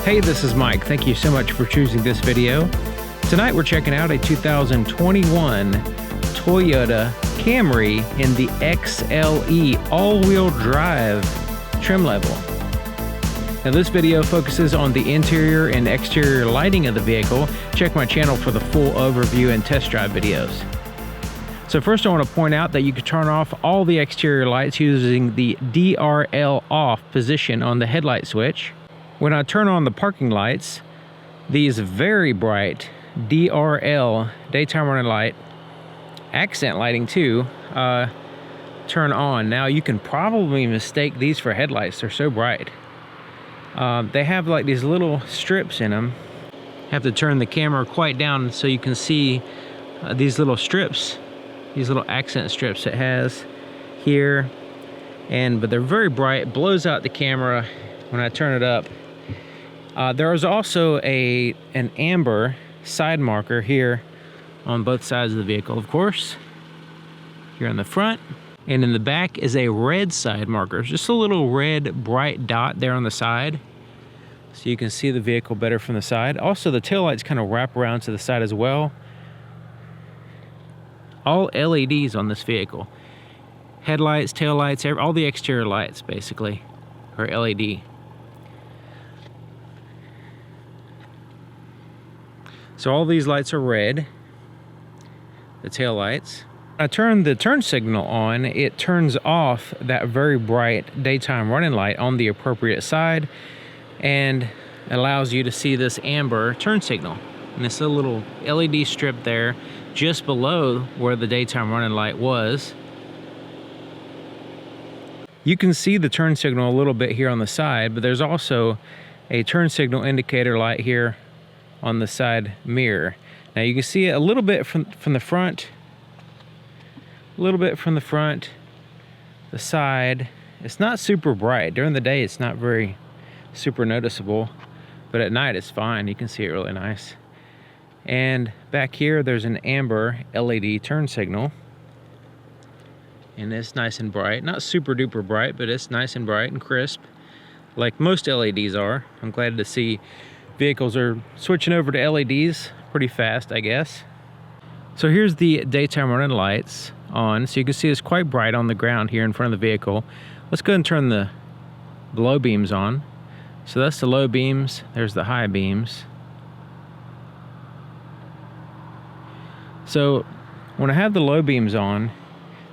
Hey, this is Mike. Thank you so much for choosing this video. Tonight we're checking out a 2021 Toyota Camry in the XLE all-wheel drive trim level. Now this video focuses on the interior and exterior lighting of the vehicle. Check my channel for the full overview and test drive videos. So first I want to point out that you can turn off all the exterior lights using the DRL off position on the headlight switch. When I turn on the parking lights, these very bright DRL, daytime running light, accent lighting too, turn on. Now you can probably mistake these for headlights, they're so bright. They have like these little strips in them. Have to turn the camera quite down so you can see these little strips, these little accent strips it has here. But they're very bright, it blows out the camera when I turn it up. There is also an amber side marker here on both sides of the vehicle, of course. Here on the front, and in the back is a red side marker. Just a little red bright dot there on the side, so you can see the vehicle better from the side. Also, the taillights kind of wrap around to the side as well. All LEDs on this vehicle. Headlights, taillights, all the exterior lights basically are LED. So all these lights are red, the tail lights. When I turn the turn signal on, it turns off that very bright daytime running light on the appropriate side and allows you to see this amber turn signal. And it's a little LED strip there just below where the daytime running light was. You can see the turn signal a little bit here on the side, but there's also a turn signal indicator light here on the side mirror. Now you can see it a little bit from the front, a little bit from the front, the side. It's not super bright. During the day it's not very super noticeable, but at night it's fine. You can see it really nice. And back here there's an amber LED turn signal, and it's nice and bright. Not super duper bright, but it's nice and bright and crisp like most LEDs are. I'm glad to see vehicles are switching over to LEDs pretty fast, I guess. So here's the daytime running lights on. So you can see it's quite bright on the ground here in front of the vehicle. Let's go ahead and turn the low beams on. So that's the low beams, there's the high beams. So when I have the low beams on,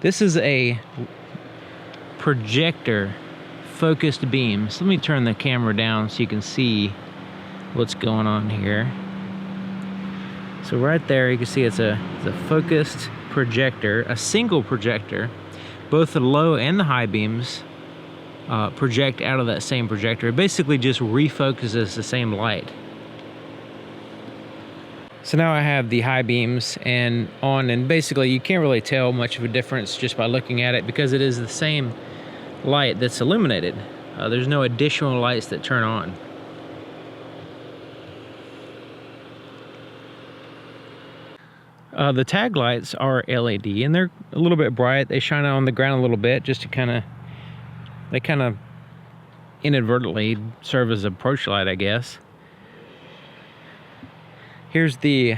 this is a projector focused beam. So let me turn the camera down so you can see what's going on here. So right there you can see it's a focused projector, a single projector. Both the low and the high beams project out of that same projector. It basically just refocuses the same light. So now I have the high beams on, and basically you can't really tell much of a difference just by looking at it because it is the same light that's illuminated. There's no additional lights that turn on. The tag lights are LED, and they're a little bit bright. They shine out on the ground a little bit just to they kind of inadvertently serve as a approach light, I guess. Here's the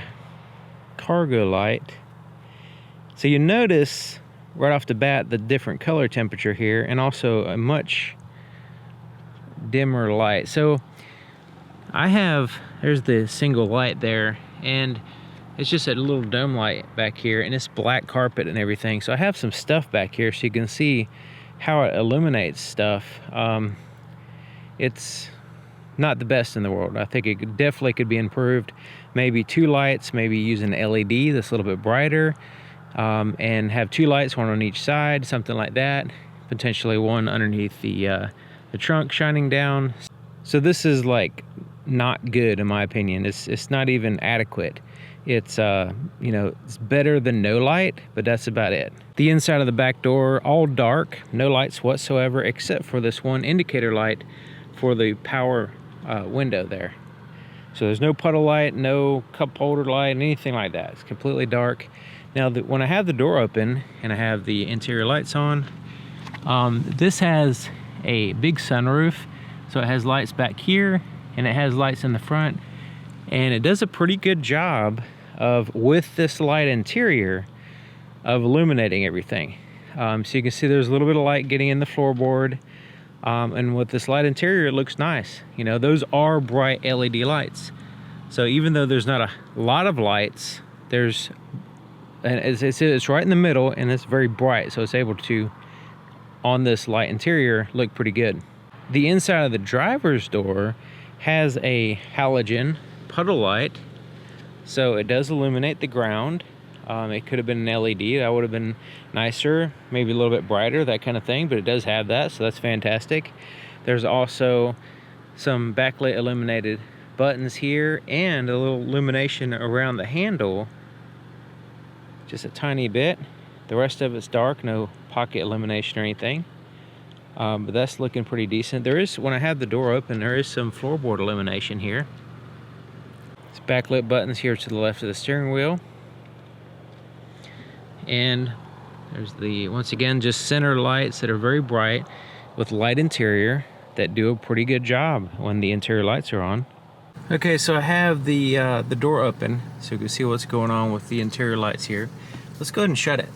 cargo light. So you notice right off the bat the different color temperature here, and also a much dimmer light. So there's the single light there, and it's just a little dome light back here, and it's black carpet and everything. So I have some stuff back here so you can see how it illuminates stuff. It's not the best in the world. I think it definitely could be improved. Maybe two lights, maybe use an LED that's a little bit brighter, and have two lights, one on each side, something like that. Potentially one underneath the trunk shining down. So this is like not good in my opinion. It's not even adequate. It's you know, it's better than no light, but that's about it. The inside of the back door, all dark, no lights whatsoever, except for this one indicator light for the power window there. So there's no puddle light, no cup holder light, anything like that. It's completely dark. Now when I have the door open and I have the interior lights on, this has a big sunroof, so it has lights back here and it has lights in the front, and it does a pretty good job of, with this light interior, of illuminating everything. So you can see there's a little bit of light getting in the floorboard, and with this light interior, it looks nice. You know, those are bright LED lights. So even though there's not a lot of lights, there's, and it's right in the middle, and it's very bright, so it's able to, on this light interior, look pretty good. The inside of the driver's door has a halogen puddle light, so it does illuminate the ground. It could have been an LED, that would have been nicer, maybe a little bit brighter, that kind of thing, but it does have that, so that's fantastic. There's also some backlit illuminated buttons here, and a little illumination around the handle, just a tiny bit. The rest of it's dark, no pocket illumination or anything, but that's looking pretty decent. There is, when I have the door open, there is some floorboard illumination here. It's backlit buttons here to the left of the steering wheel. And there's the, once again, just center lights that are very bright with light interior that do a pretty good job when the interior lights are on. Okay, so I have the door open so you can see what's going on with the interior lights here. Let's go ahead and shut it.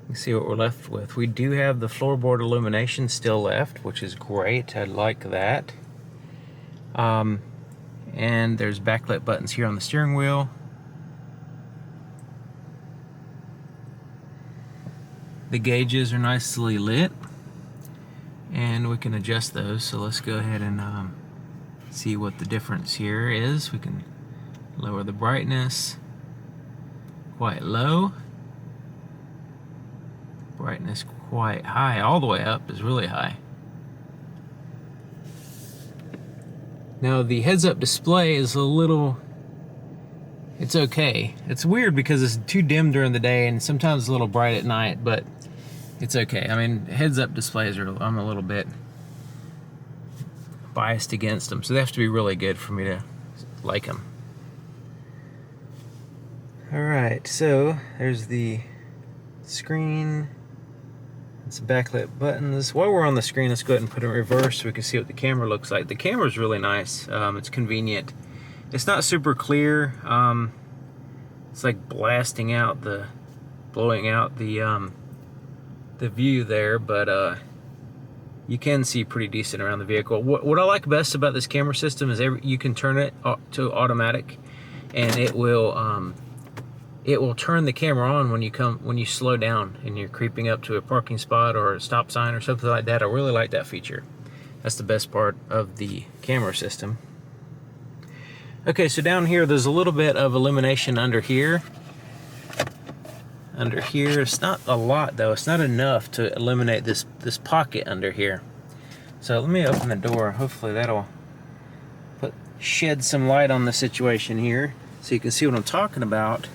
You see what we're left with. We do have the floorboard illumination still left, which is great. I like that. And there's backlit buttons here on the steering wheel. The gauges are nicely lit, and we can adjust those. So let's go ahead and see what the difference here is. We can lower the brightness quite low, brightness quite high, all the way up is really high. Now the heads-up display is a little, it's okay. It's weird because it's too dim during the day and sometimes a little bright at night, but it's okay. I mean, heads-up displays are, I'm a little bit biased against them, so they have to be really good for me to like them. Alright, so there's the screen. It's backlit buttons. While we're on the screen, let's go ahead and put it in reverse so we can see what the camera looks like. The camera's really nice. It's convenient. It's not super clear. It's like blasting out the, blowing out the view there, but you can see pretty decent around the vehicle. What I like best about this camera system is you can turn it to automatic, and it will turn the camera on when you slow down and you're creeping up to a parking spot or a stop sign or something like that. I really like that feature. That's the best part of the camera system. Okay, so down here there's a little bit of illumination under here. Under here, it's not a lot though. It's not enough to illuminate this pocket under here. So let me open the door. Hopefully that'll shed some light on the situation here, so you can see what I'm talking about.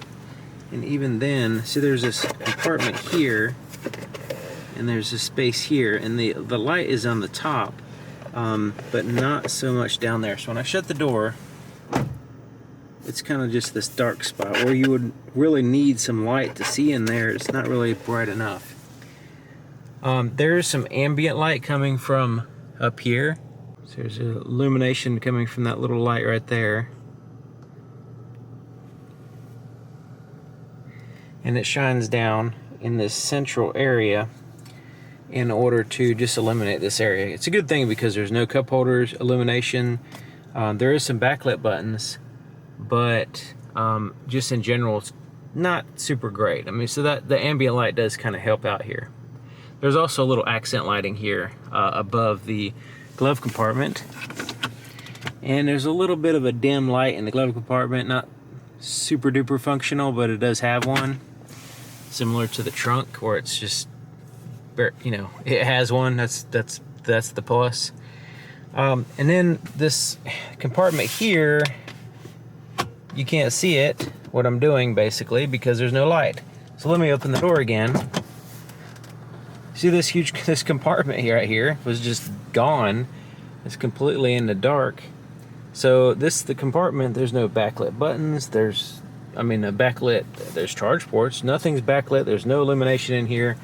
And even then, see, there's this compartment here, and there's a space here, and the light is on the top, but not so much down there. So when I shut the door, it's kind of just this dark spot where you would really need some light to see in there. It's not really bright enough. There's some ambient light coming from up here. So there's illumination coming from that little light right there. And it shines down in this central area in order to just illuminate this area. It's a good thing because there's no cup holders, illumination. There is some backlit buttons, but just in general, it's not super great. I mean, so that the ambient light does kind of help out here. There's also a little accent lighting here above the glove compartment. And there's a little bit of a dim light in the glove compartment, not super duper functional, but it does have one. Similar to the trunk, where it's just, you know, it has one. That's the plus. And then this compartment here, you can't see it, what I'm doing basically, because there's no light. So let me open the door again. See this compartment here, right here, was just gone. It's completely in the dark. So the compartment, there's no backlit buttons. There's charge ports. Nothing's backlit. There's no illumination in here.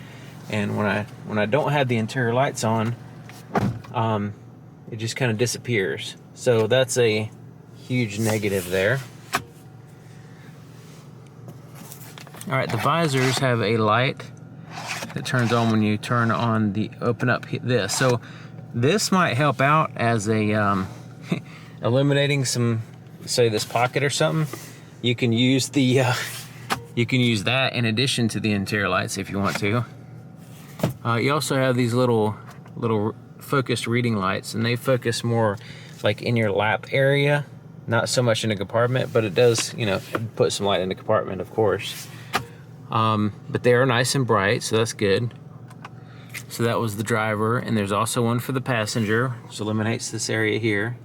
And when I don't have the interior lights on, it just kind of disappears. So that's a huge negative there. All right, the visors have a light that turns on when you turn on the open up this. So this might help out as a eliminating some, say, this pocket or something. You can use the you can use that in addition to the interior lights if you want to. You also have these little focused reading lights, and they focus more like in your lap area, not so much in a compartment, but it does, you know, put some light in the compartment, of course. But they are nice and bright, so that's good. So that was the driver, and there's also one for the passenger, which eliminates this area here.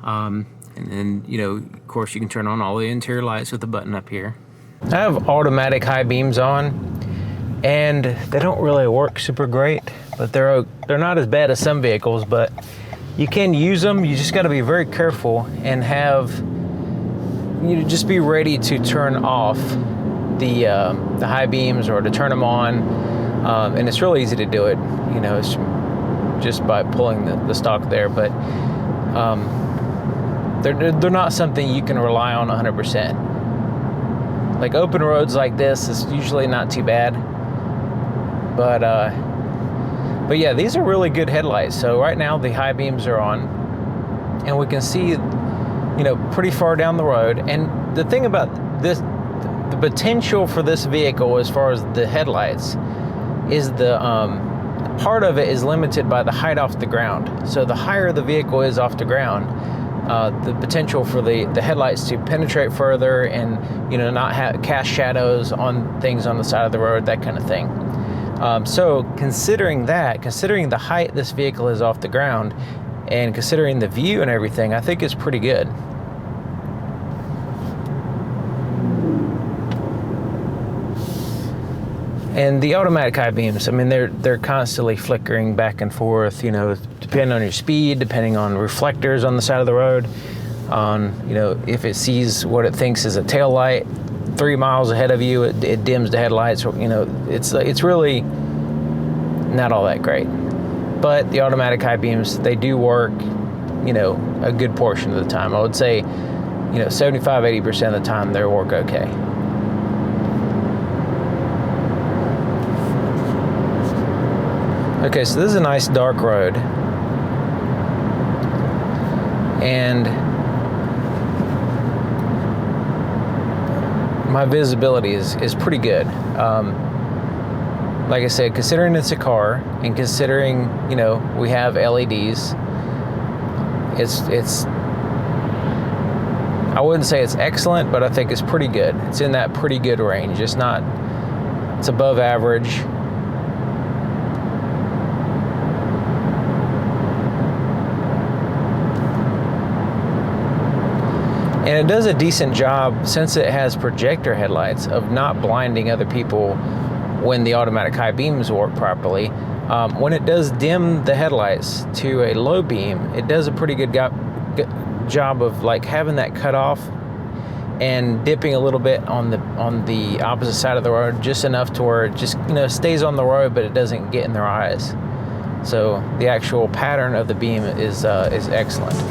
And then, you know, of course, you can turn on all the interior lights with the button up here. I have automatic high beams on, and they don't really work super great, but they're not as bad as some vehicles, but you can use them. You just got to be very careful and have, you know, just be ready to turn off the high beams or to turn them on. And it's really easy to do it, you know, it's just by pulling the stock there, but they're not something you can rely on 100%. Like open roads like this is usually not too bad, but yeah, these are really good headlights. So right now the high beams are on, and we can see, you know, pretty far down the road. And the thing about this, the potential for this vehicle as far as the headlights is the part of it is limited by the height off the ground. So the higher the vehicle is off the ground, the potential for the headlights to penetrate further and, you know, not cast shadows on things on the side of the road, that kind of thing. So considering the height this vehicle is off the ground, and considering the view and everything, I think it's pretty good. And the automatic high beams, I mean, they're constantly flickering back and forth, you know, depending on your speed, depending on reflectors on the side of the road, on, you know, if it sees what it thinks is a tail light 3 miles ahead of you, it dims the headlights. You know, it's really not all that great. But the automatic high beams, they do work, you know, a good portion of the time. I would say, you know, 75-80% of the time they work okay. Okay, so this is a nice dark road, and my visibility is pretty good. Like I said, considering it's a car and considering, you know, we have LEDs, it's I wouldn't say it's excellent, but I think it's pretty good. It's in that pretty good range. It's above average. And it does a decent job, since it has projector headlights, of not blinding other people when the automatic high beams work properly. When it does dim the headlights to a low beam, it does a pretty good job of like having that cut off and dipping a little bit on the opposite side of the road, just enough to where it just, you know, stays on the road, but it doesn't get in their eyes. So the actual pattern of the beam is excellent.